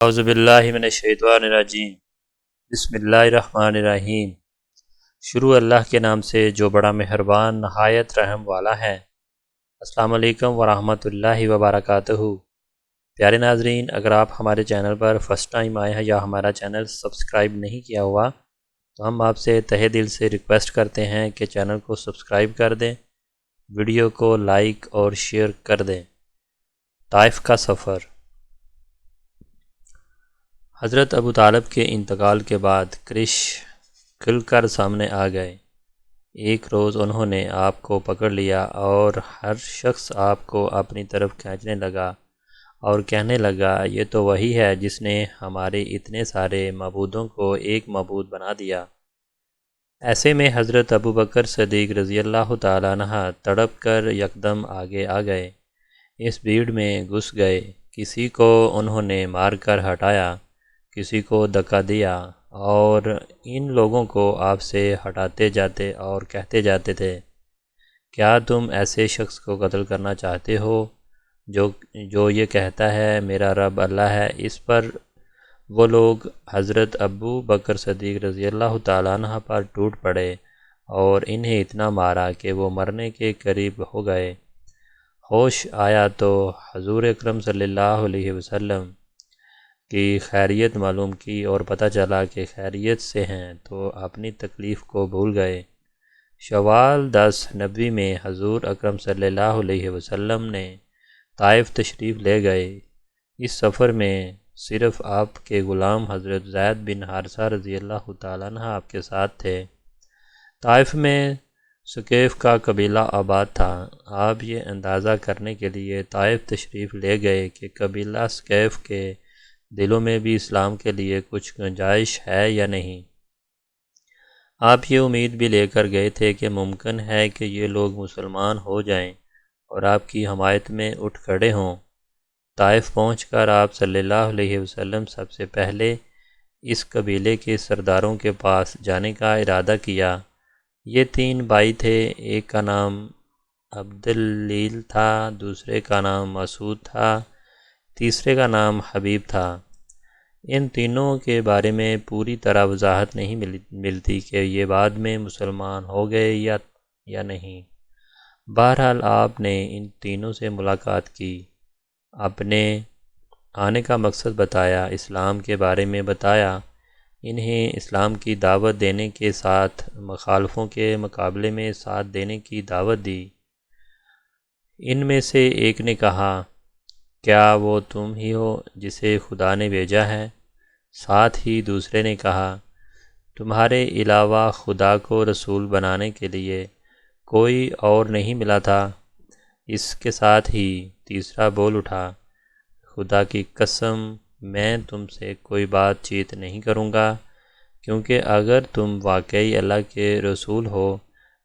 اعوذ باللہ من الشیطان الرجیم بسم اللہ الرحمن الرحیم۔ شروع اللہ کے نام سے جو بڑا مہربان نہایت رحم والا ہے۔ السلام علیکم ورحمۃ اللہ وبرکاتہ۔ پیارے ناظرین، اگر آپ ہمارے چینل پر فرسٹ ٹائم آئے ہیں یا ہمارا چینل سبسکرائب نہیں کیا ہوا تو ہم آپ سے تہہ دل سے ریکویسٹ کرتے ہیں کہ چینل کو سبسکرائب کر دیں، ویڈیو کو لائک اور شیئر کر دیں۔ طائف کا سفر۔ حضرت ابو طالب کے انتقال کے بعد کرش کھل کر سامنے آ گئے۔ ایک روز انہوں نے آپ کو پکڑ لیا اور ہر شخص آپ کو اپنی طرف کھینچنے لگا اور کہنے لگا، یہ تو وہی ہے جس نے ہمارے اتنے سارے معبودوں کو ایک معبود بنا دیا۔ ایسے میں حضرت ابو بکر صدیق رضی اللہ تعالیٰ عنہ تڑپ کر یکدم آگے آ گئے، اس بھیڑ میں گھس گئے۔ کسی کو انہوں نے مار کر ہٹایا، کسی کو دھکا دیا اور ان لوگوں کو آپ سے ہٹاتے جاتے اور کہتے جاتے تھے، کیا تم ایسے شخص کو قتل کرنا چاہتے ہو جو یہ کہتا ہے میرا رب اللہ ہے؟ اس پر وہ لوگ حضرت ابو بکر صدیق رضی اللہ تعالیٰ عنہ پر ٹوٹ پڑے اور انہیں اتنا مارا کہ وہ مرنے کے قریب ہو گئے۔ ہوش آیا تو حضور اکرم صلی اللہ علیہ وسلم کی خیریت معلوم کی اور پتہ چلا کہ خیریت سے ہیں تو اپنی تکلیف کو بھول گئے۔ شوال 10 نبوی میں حضور اکرم صلی اللہ علیہ وسلم نے طائف تشریف لے گئے۔ اس سفر میں صرف آپ کے غلام حضرت زید بن حارثہ رضی اللہ تعالیٰ عنہ آپ کے ساتھ تھے۔ طائف میں ثقیف کا قبیلہ آباد تھا۔ آپ یہ اندازہ کرنے کے لیے طائف تشریف لے گئے کہ قبیلہ ثقیف کے دلوں میں بھی اسلام کے لیے کچھ گنجائش ہے یا نہیں۔ آپ یہ امید بھی لے کر گئے تھے کہ ممکن ہے کہ یہ لوگ مسلمان ہو جائیں اور آپ کی حمایت میں اٹھ کھڑے ہوں۔ طائف پہنچ کر آپ صلی اللہ علیہ وسلم سب سے پہلے اس قبیلے کے سرداروں کے پاس جانے کا ارادہ کیا۔ یہ 3 بھائی تھے، ایک کا نام عبداللیل تھا، دوسرے کا نام مسعود تھا، تیسرے کا نام حبیب تھا۔ ان تینوں کے بارے میں پوری طرح وضاحت نہیں ملتی کہ یہ بعد میں مسلمان ہو گئے یا نہیں۔ بہرحال آپ نے ان تینوں سے ملاقات کی، اپنے آنے کا مقصد بتایا، اسلام کے بارے میں بتایا، انہیں اسلام کی دعوت دینے کے ساتھ مخالفوں کے مقابلے میں ساتھ دینے کی دعوت دی۔ ان میں سے ایک نے کہا، کیا وہ تم ہی ہو جسے خدا نے بھیجا ہے؟ ساتھ ہی دوسرے نے کہا، تمہارے علاوہ خدا کو رسول بنانے کے لیے کوئی اور نہیں ملا تھا؟ اس کے ساتھ ہی تیسرا بول اٹھا، خدا کی قسم میں تم سے کوئی بات چیت نہیں کروں گا، کیونکہ اگر تم واقعی اللہ کے رسول ہو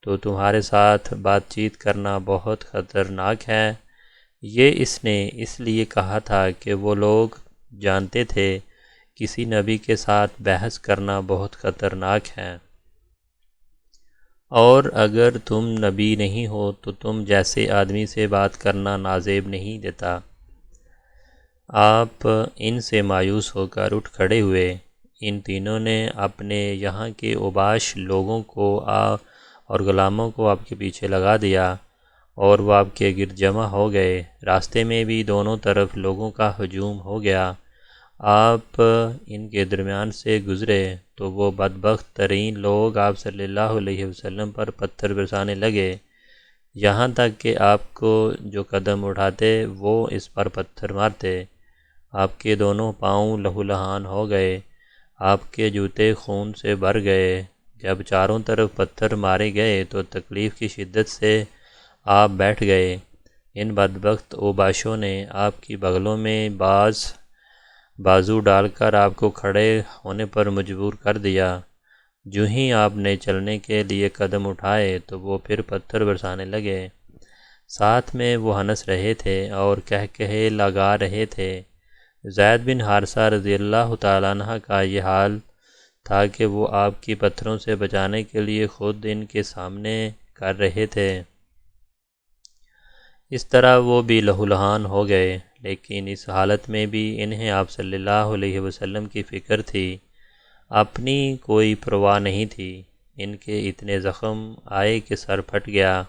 تو تمہارے ساتھ بات چیت کرنا بہت خطرناک ہے۔ یہ اس نے اس لیے کہا تھا کہ وہ لوگ جانتے تھے کسی نبی کے ساتھ بحث کرنا بہت خطرناک ہے، اور اگر تم نبی نہیں ہو تو تم جیسے آدمی سے بات کرنا نازیب نہیں دیتا۔ آپ ان سے مایوس ہو کر اٹھ کھڑے ہوئے۔ ان تینوں نے اپنے یہاں کے اوباش لوگوں کو اور غلاموں کو آپ کے پیچھے لگا دیا اور وہ آپ کے گرد جمع ہو گئے۔ راستے میں بھی دونوں طرف لوگوں کا ہجوم ہو گیا۔ آپ ان کے درمیان سے گزرے تو وہ بدبخت ترین لوگ آپ صلی اللہ علیہ وسلم پر پتھر برسانے لگے، یہاں تک کہ آپ کو جو قدم اٹھاتے وہ اس پر پتھر مارتے۔ آپ کے دونوں پاؤں لہو لہان ہو گئے، آپ کے جوتے خون سے بھر گئے۔ جب چاروں طرف پتھر مارے گئے تو تکلیف کی شدت سے آپ بیٹھ گئے۔ ان بدبخت اوباشوں نے آپ کی بغلوں میں بازو ڈال کر آپ کو کھڑے ہونے پر مجبور کر دیا۔ جو ہی آپ نے چلنے کے لیے قدم اٹھائے تو وہ پھر پتھر برسانے لگے۔ ساتھ میں وہ ہنس رہے تھے اور کہے لگا رہے تھے۔ زید بن حارثہ رضی اللہ تعالیٰ عنہ کا یہ حال تھا کہ وہ آپ کی پتھروں سے بچانے کے لیے خود ان کے سامنے کر رہے تھے۔ اس طرح وہ بھی لہو لہان ہو گئے، لیکن اس حالت میں بھی انہیں آپ صلی اللہ علیہ وسلم کی فکر تھی، اپنی کوئی پرواہ نہیں تھی۔ ان کے اتنے زخم آئے کہ سر پھٹ گیا۔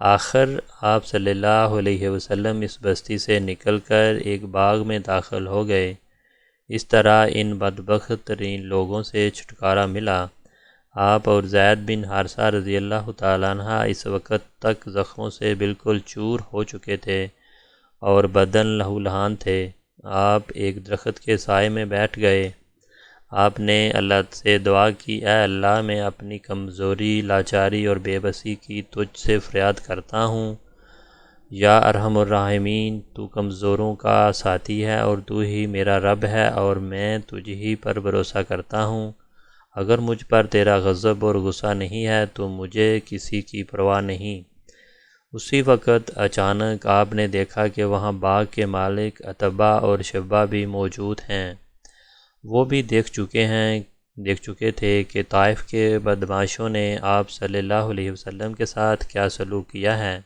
آخر آپ صلی اللہ علیہ وسلم اس بستی سے نکل کر ایک باغ میں داخل ہو گئے۔ اس طرح ان بدبخت ترین لوگوں سے چھٹکارا ملا۔ آپ اور زید بن حارثہ رضی اللہ تعالیٰ عنہ اس وقت تک زخموں سے بالکل چور ہو چکے تھے اور بدن لہو لہان تھے۔ آپ ایک درخت کے سائے میں بیٹھ گئے۔ آپ نے اللہ سے دعا کی، اے اللہ، میں اپنی کمزوری، لاچاری اور بے بسی کی تجھ سے فریاد کرتا ہوں۔ یا ارحم الراحمین، تو کمزوروں کا ساتھی ہے اور تو ہی میرا رب ہے، اور میں تجھ ہی پر بھروسہ کرتا ہوں۔ اگر مجھ پر تیرا غضب اور غصہ نہیں ہے تو مجھے کسی کی پرواہ نہیں۔ اسی وقت اچانک آپ نے دیکھا کہ وہاں باغ کے مالک عتبہ اور شیبہ بھی موجود ہیں۔ وہ بھی دیکھ چکے تھے کہ طائف کے بدمعاشوں نے آپ صلی اللہ علیہ وسلم کے ساتھ کیا سلوک کیا ہے۔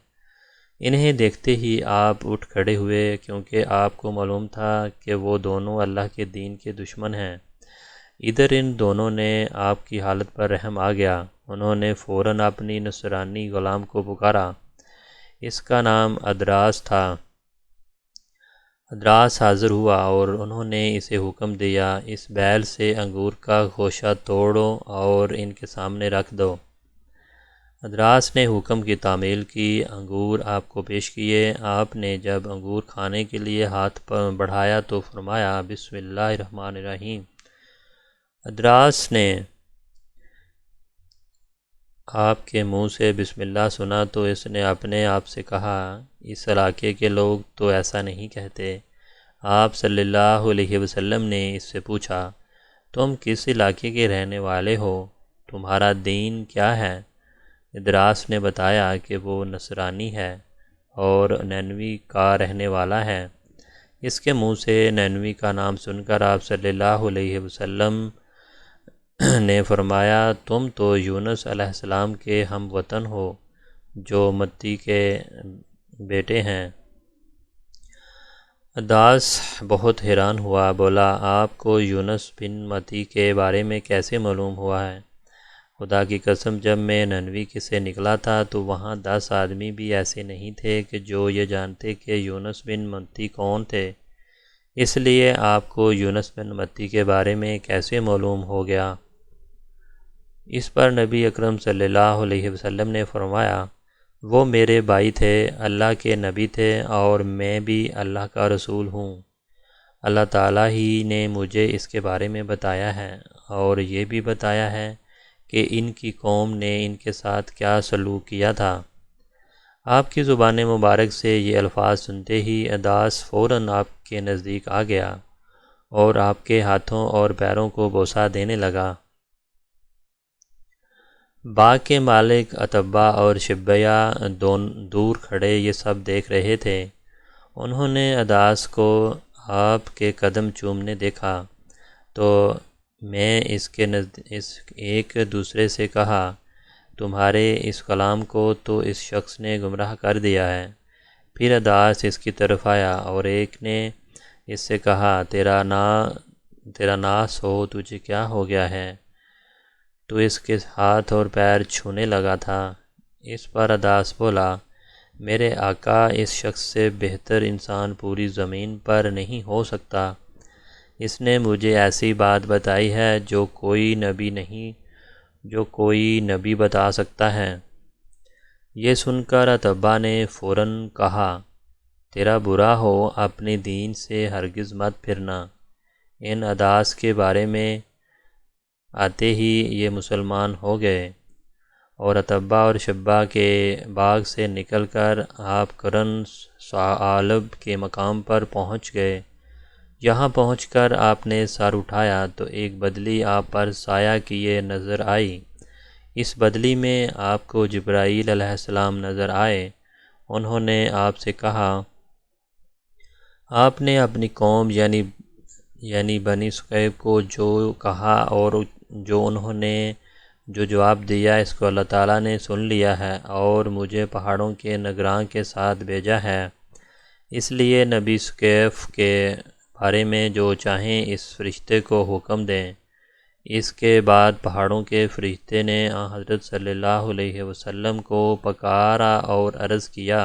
انہیں دیکھتے ہی آپ اٹھ کھڑے ہوئے، کیونکہ آپ کو معلوم تھا کہ وہ دونوں اللہ کے دین کے دشمن ہیں۔ ادھر ان دونوں نے آپ کی حالت پر رحم آ گیا۔ انہوں نے فوراً اپنی نصرانی غلام کو پکارا۔ اس کا نام ادراس تھا۔ ادراس حاضر ہوا اور انہوں نے اسے حکم دیا، اس بیل سے انگور کا خوشہ توڑو اور ان کے سامنے رکھ دو۔ ادراس نے حکم کی تعمیل کی، انگور آپ کو پیش کیے۔ آپ نے جب انگور کھانے کے لیے ہاتھ بڑھایا تو فرمایا، بسم اللہ الرحمن الرحیم۔ ادراس نے آپ کے منہ سے بسم اللہ سنا تو اس نے اپنے آپ سے کہا، اس علاقے کے لوگ تو ایسا نہیں کہتے۔ آپ صلی اللہ علیہ وسلم نے اس سے پوچھا، تم کس علاقے کے رہنے والے ہو؟ تمہارا دین کیا ہے؟ ادراس نے بتایا کہ وہ نصرانی ہے اور نینوی کا رہنے والا ہے۔ اس کے منہ سے نینوی کا نام سن کر آپ صلی اللہ علیہ وسلم نے فرمایا، تم تو یونس علیہ السلام کے ہم وطن ہو جو متی کے بیٹے ہیں۔ ادراس بہت حیران ہوا، بولا، آپ کو یونس بن متی کے بارے میں کیسے معلوم ہوا ہے؟ خدا کی قسم، جب میں نینوی سے نکلا تھا تو وہاں 10 آدمی بھی ایسے نہیں تھے کہ جو یہ جانتے کہ یونس بن متی کون تھے۔ اس لیے آپ کو یونس بن متی کے بارے میں کیسے معلوم ہو گیا؟ اس پر نبی اکرم صلی اللہ علیہ وسلم نے فرمایا، وہ میرے بھائی تھے، اللہ کے نبی تھے اور میں بھی اللہ کا رسول ہوں۔ اللہ تعالیٰ ہی نے مجھے اس کے بارے میں بتایا ہے اور یہ بھی بتایا ہے کہ ان کی قوم نے ان کے ساتھ کیا سلوک کیا تھا۔ آپ کی زبان مبارک سے یہ الفاظ سنتے ہی ادراس فوراً آپ کے نزدیک آ گیا اور آپ کے ہاتھوں اور پیروں کو بوسہ دینے لگا۔ باغ کے مالک عتبہ اور شیبہ دور کھڑے یہ سب دیکھ رہے تھے۔ انہوں نے ادراس کو آپ کے قدم چومنے دیکھا تو میں اس ایک دوسرے سے کہا، تمہارے اس کلام کو تو اس شخص نے گمراہ کر دیا ہے۔ پھر ادراس اس کی طرف آیا اور ایک نے اس سے کہا، تیرا ناس ہو، تجھے کیا ہو گیا ہے؟ تو اس کے ہاتھ اور پیر چھونے لگا تھا۔ اس پر ادراس بولا، میرے آقا، اس شخص سے بہتر انسان پوری زمین پر نہیں ہو سکتا۔ اس نے مجھے ایسی بات بتائی ہے جو کوئی نبی بتا سکتا ہے۔ یہ سن کر عتبہ نے فوراً کہا، تیرا برا ہو، اپنے دین سے ہرگز مت پھرنا۔ ان ادراس کے بارے میں آتے ہی یہ مسلمان ہو گئے اور عتبہ اور شیبہ کے باغ سے نکل کر آپ قرن ثعالب کے مقام پر پہنچ گئے۔ یہاں پہنچ کر آپ نے سر اٹھایا تو ایک بدلی آپ پر سایہ کیے نظر آئی۔ اس بدلی میں آپ کو جبرائیل علیہ السلام نظر آئے۔ انہوں نے آپ سے کہا، آپ نے اپنی قوم یعنی بنی ثقیف کو جو کہا اور جو انہوں نے جو جواب دیا اس کو اللہ تعالیٰ نے سن لیا ہے اور مجھے پہاڑوں کے نگراں کے ساتھ بھیجا ہے، اس لیے نبی ثقیف کے بارے میں جو چاہیں اس فرشتے کو حکم دیں۔ اس کے بعد پہاڑوں کے فرشتے نے حضرت صلی اللہ علیہ وسلم کو پکارا اور عرض کیا،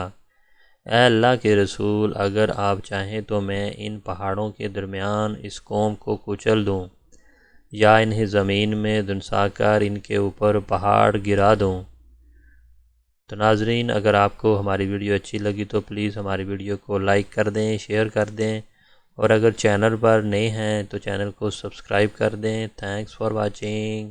اے اللہ کے رسول، اگر آپ چاہیں تو میں ان پہاڑوں کے درمیان اس قوم کو کچل دوں یا انہیں زمین میں دنسا کر ان کے اوپر پہاڑ گرا دوں۔ تو ناظرین، اگر آپ کو ہماری ویڈیو اچھی لگی تو پلیز ہماری ویڈیو کو لائک کر دیں، شیئر کر دیں، اور اگر چینل پر نئے ہیں تو چینل کو سبسکرائب کر دیں۔ Thanks for watching.